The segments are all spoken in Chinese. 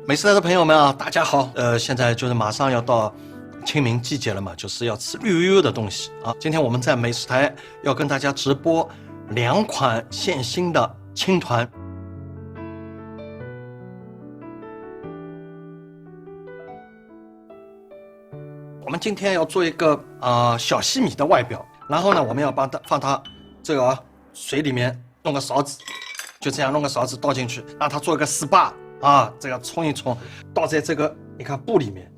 美食台的朋友们啊，大家好。现在就是马上要到清明季节了嘛，就是要吃绿油油的东西啊。今天我们在美食台要跟大家直播2款现新的青团。我们今天要做一个小西米的外表，然后呢，我们要放它这个水里面，弄个勺子，就这样弄个勺子倒进去，让它做一个 SPA 啊，这个冲一冲，倒在这个你看布里面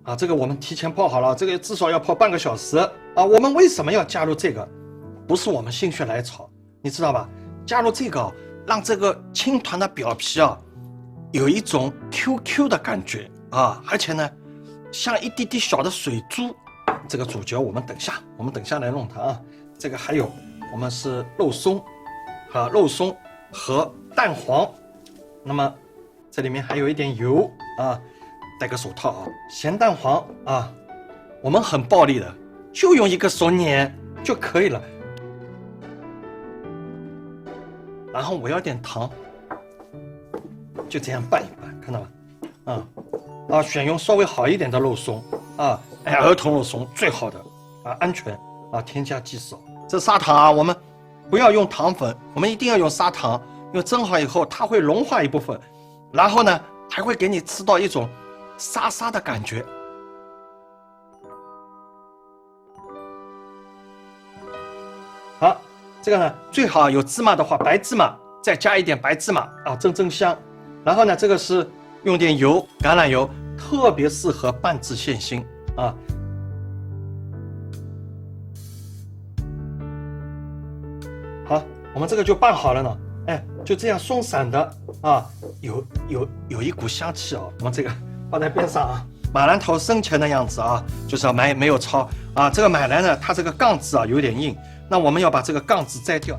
啊，这个我们提前泡好了，这个至少要泡半个小时啊。我们为什么要加入这个？不是我们心血来潮，你知道吧？加入这个让这个青团的表皮啊有一种 QQ 的感觉啊，而且呢像一滴滴小的水珠。这个主角我们等下来弄它啊。这个还有我们是肉松啊，肉松和蛋黄。那么这里面还有一点油啊，戴个手套啊。咸蛋黄啊，我们很暴力的，就用一个手捻就可以了。然后我要点糖，就这样拌一拌，看到吗？选用稍微好一点的肉松啊，儿童肉松最好的啊，安全啊，添加剂少。这砂糖啊，我们不要用糖粉，我们一定要用砂糖，因为蒸好以后它会融化一部分，然后呢还会给你吃到一种沙沙的感觉。好，这个呢最好有芝麻的话，白芝麻再加一点白芝麻啊，增香。然后呢，这个是用点油，橄榄油，特别适合拌制馅心啊。好，我们这个就拌好了呢。就这样松散的啊，有一股香气啊。我们这个放在边上啊。马兰头生前的样子啊，就是要没有焯啊。这个买来呢，它这个杠子啊有点硬，那我们要把这个杠子摘掉。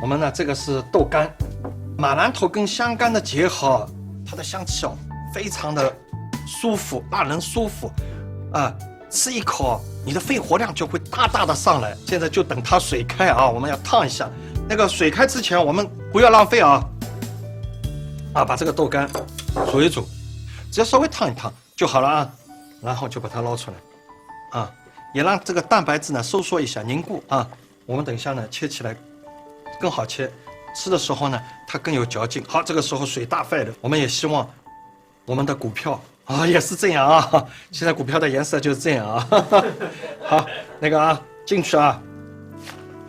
我们呢，这个是豆干，马兰头跟香干的结合，它的香气哦，非常的舒服，让人舒服啊。吃一口，你的肺活量就会大大的上来。现在就等它水开啊，我们要烫一下。那个水开之前，我们不要浪费啊，把这个豆干煮一煮，只要稍微烫一烫就好了啊。然后就把它捞出来啊，也让这个蛋白质呢收缩一下凝固啊。我们等一下呢切起来更好切，吃的时候呢它更有嚼劲。好，这个时候水大沸了，我们也希望我们的股票也是这样啊，现在股票的颜色就是这样啊。好，那个进去啊，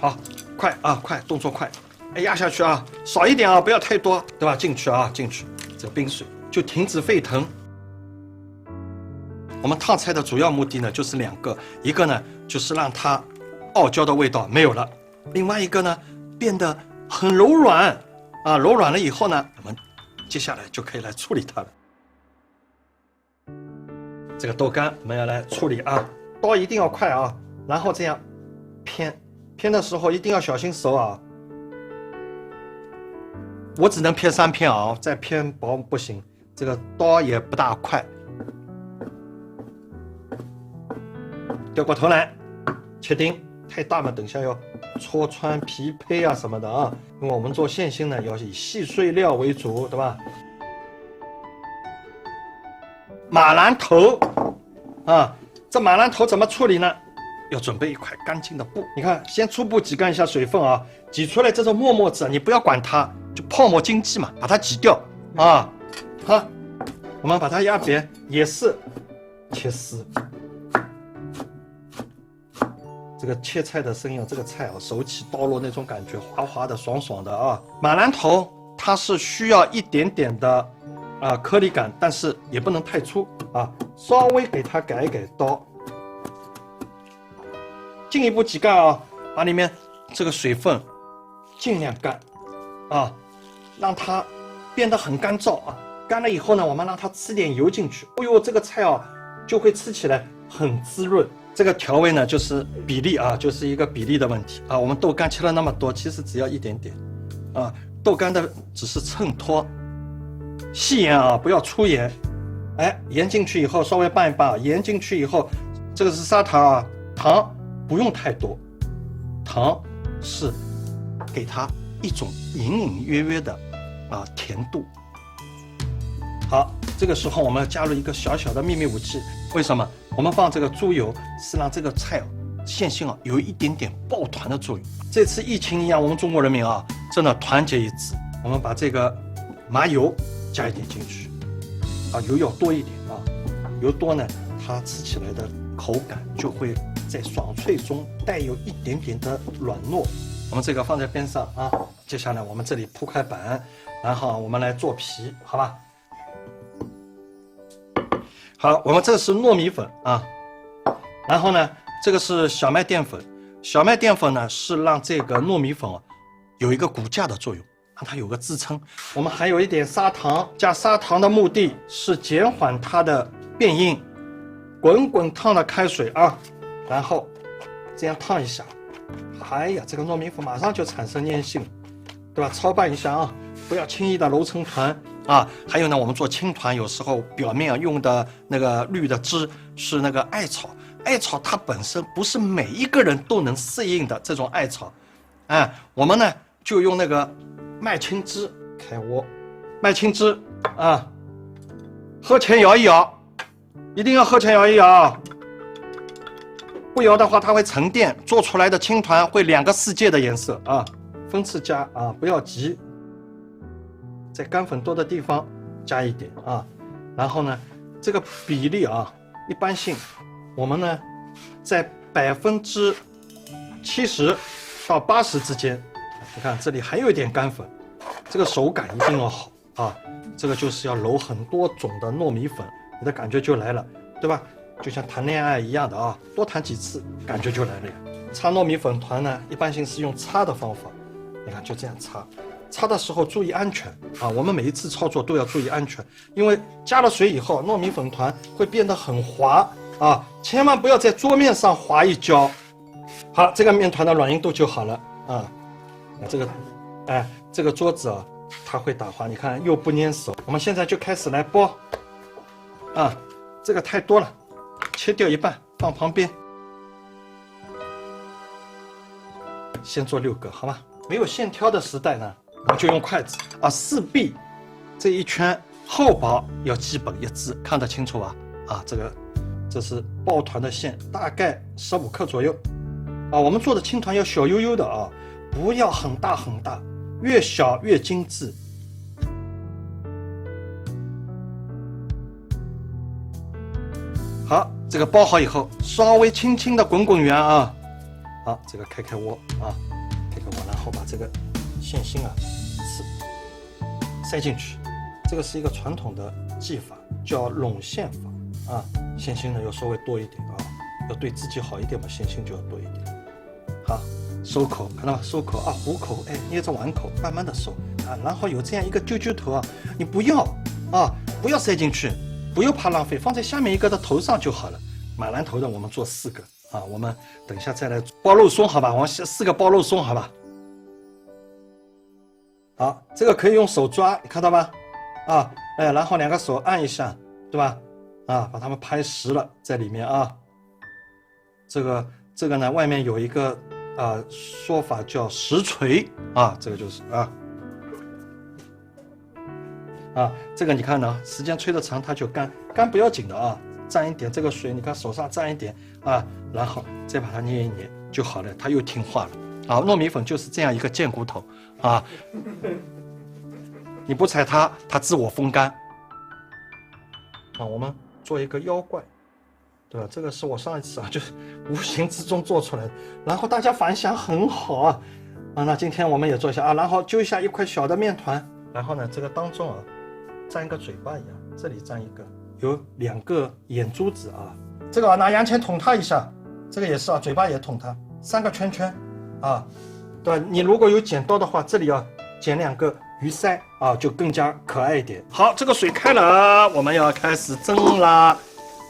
好，快，动作快，压下去啊，少一点啊，不要太多，对吧？进去，这冰水就停止沸腾。我们烫菜的主要目的呢就是2个，一个呢就是让它傲娇的味道没有了，另外一个呢变得很柔软啊，柔软了以后呢，我们接下来就可以来处理它了。这个豆干我们要来处理啊，刀一定要快啊，然后这样偏的时候一定要小心手啊。我只能偏3片啊，再偏薄不行，这个刀也不大快。掉过头来，切丁太大嘛，等下要戳穿皮胚啊什么的啊，因为我们做馅心呢要以细碎料为主，对吧？马兰头啊，这马兰头怎么处理呢？要准备一块干净的布，你看，先初步挤干一下水分啊，挤出来这种沫沫子，你不要管它，就泡沫经济嘛，把它挤掉啊。好，我们把它压扁，也是切丝。这个切菜的声音，这个菜手起刀落那种感觉，滑滑的、爽爽的啊。马兰头它是需要一点点的颗粒感，但是也不能太粗啊，稍微给它改刀。进一步挤干啊，把里面这个水分尽量干啊，让它变得很干燥啊。干了以后呢，我们让它吃点油进去，这个菜就会吃起来很滋润。这个调味呢就是比例啊，就是一个比例的问题啊。我们豆干切了那么多，其实只要一点点啊，豆干的只是衬托。细盐啊，不要粗盐。盐进去以后稍微拌一拌，盐进去以后，这个是砂糖啊，糖不用太多，糖是给它一种隐隐约约的甜度。好，这个时候我们要加入一个小小的秘密武器，为什么？我们放这个猪油是让这个菜馅心有一点点抱团的作用。这次疫情一样，我们中国人民真的团结一致。我们把这个麻油加一点进去，油要多一点油多呢，它吃起来的口感就会在爽脆中带有一点点的软糯。我们这个放在边上接下来我们这里铺块板，然后我们来做皮，好吧？好，我们这是糯米粉然后呢，这个是小麦淀粉。小麦淀粉呢是让这个糯米粉有一个骨架的作用，让它有个支撑。我们还有一点砂糖，加砂糖的目的是减缓它的变硬。滚滚烫的开水然后这样烫一下，哎呀，这个糯米粉马上就产生粘性，对吧？操办一下不要轻易的揉成团还有呢，我们做青团有时候表面用的那个绿的汁是那个艾草，艾草它本身不是每一个人都能适应的这种艾草，我们呢就用那个麦青汁开锅，麦青汁喝前摇一摇，一定要喝前摇一摇，不摇的话它会沉淀，做出来的青团会两个世界的颜色分次加不要急，在干粉多的地方加一点然后呢，这个比例一般性，我们呢在70%到80%之间。你看这里还有一点干粉，这个手感一定要好这个就是要揉很多种的糯米粉，你的感觉就来了，对吧？就像谈恋爱一样的多谈几次，感觉就来了呀。擦糯米粉团呢，一般性是用擦的方法，你看就这样擦。擦的时候注意安全我们每一次操作都要注意安全，因为加了水以后，糯米粉团会变得很滑千万不要在桌面上滑一跤。好，这个面团的软硬度就好了这个桌子它会打滑，你看又不粘手。我们现在就开始来剥这个太多了，切掉一半放旁边，先做6个好吗？没有线挑的时代呢，我们就用筷子4臂这一圈厚薄要基本一致，看得清楚吧？这是抱团的线，大概15克左右我们做的青团要小悠悠的不要很大很大，越小越精致。好，这个包好以后，稍微轻轻的滚滚圆好，这个开锅开锅，然后把这个馅心塞进去。这个是一个传统的技法，叫拢馅法馅心呢要稍微多一点要对自己好一点嘛，馅心就要多一点。好，收口，看到吗？收口虎口，捏着碗口，慢慢的收然后有这样一个揪揪头你不要不要塞进去，不要怕浪费，放在下面一个的头上就好了。马兰头的我们做4个我们等一下再来包肉松，好吧？我们4个包肉松，好吧？好，这个可以用手抓，你看到吗？然后2个手按一下，对吧？把它们拍实了在里面这个呢，外面有一个说法叫实锤这个就是这个你看呢，时间吹得长它就干不要紧的沾一点这个水，你看手上沾一点然后再把它捏一捏就好了，它又听话了糯米粉就是这样一个贱骨头你不踩它，它自我风干我们做一个妖怪，对吧？这个是我上一次就是无形之中做出来的，然后大家反响很好那今天我们也做一下然后揪一下一块小的面团，然后呢这个当中沾一个嘴巴一样，这里沾一个，有2个眼珠子这个拿洋钳捅它一下，这个也是嘴巴也捅它，3个圈圈对吧？你如果有剪刀的话，这里要剪2个鱼鳃就更加可爱一点。好，这个水开了，我们要开始蒸啦，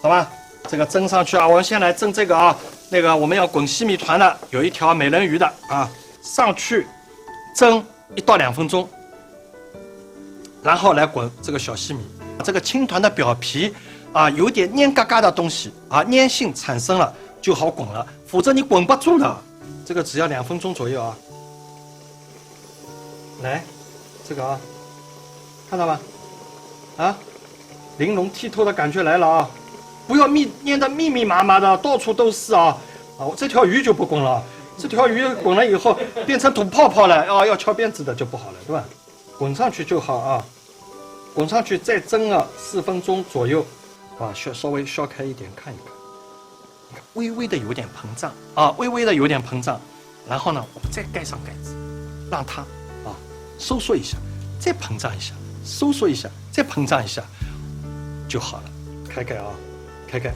好吧？这个蒸上去我们先来蒸这个那个我们要滚西米团的，有一条美人鱼的上去蒸1到2分钟，然后来滚这个小西米。这个青团的表皮有点黏嘎嘎的东西粘性产生了就好滚了，否则你滚不住的。这个只要2分钟左右来，这个啊，看到吗？啊，玲珑剔透的感觉来了啊！不要捏得密密麻麻的，到处都是啊！啊，我这条鱼就不滚了，这条鱼滚了以后变成吐泡泡了啊，要敲鞭子的就不好了，对吧？滚上去就好啊，滚上去再蒸啊4分钟左右，啊，稍微烧开一点看一看，你看微微的有点膨胀啊，微微的有点膨胀，然后呢，我们再盖上盖子，让它啊收缩一下，再膨胀一下，收缩一下，再膨胀一下就好了。开盖啊，开盖，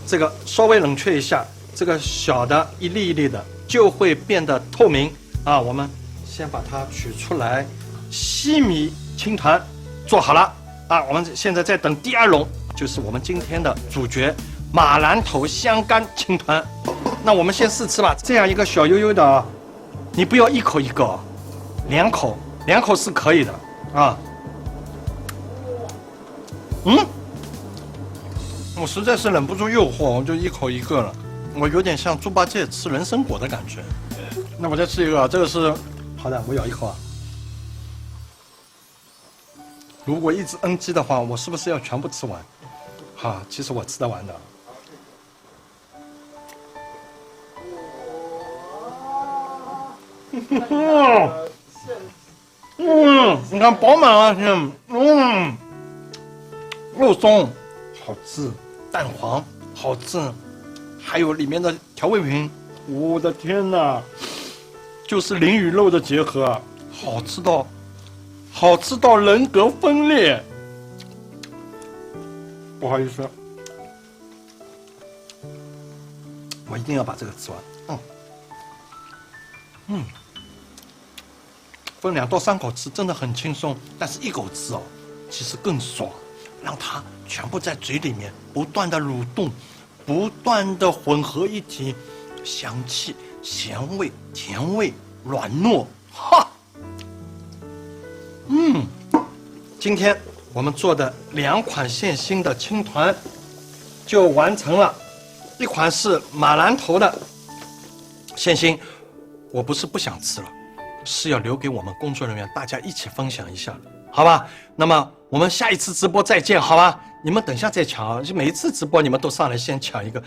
这个稍微冷却一下，这个小的一粒一粒的就会变得透明啊。我们先把它取出来，西米青团做好了啊。我们现在在等第2笼，就是我们今天的主角马兰头香干青团。那我们先试吃吧，这样一个小悠悠的啊，你不要一口一个，2口是可以的啊。我实在是忍不住诱惑，我就一口一个了。我有点像猪八戒吃人参果的感觉。那我再吃一个，这个是好的，我咬一口啊。如果一直 NG 的话，我是不是要全部吃完？哈，其实我吃得完的。你看饱满啊，肉松好吃，蛋黄好吃，还有里面的调味品，我的天哪，就是灵与肉的结合，好吃到人格分裂。不好意思，我一定要把这个吃完。分2到3口吃真的很轻松，但是1口吃哦，其实更爽。让它全部在嘴里面不断的蠕动，不断的混合一体，香气、咸味、甜味、软糯，哈，今天我们做的2款现新的青团就完成了，一款是马兰头的现新，我不是不想吃了，是要留给我们工作人员大家一起分享一下，好吧？那么我们下一次直播再见，好吧？你们等下再抢啊！就每一次直播你们都上来先抢一个。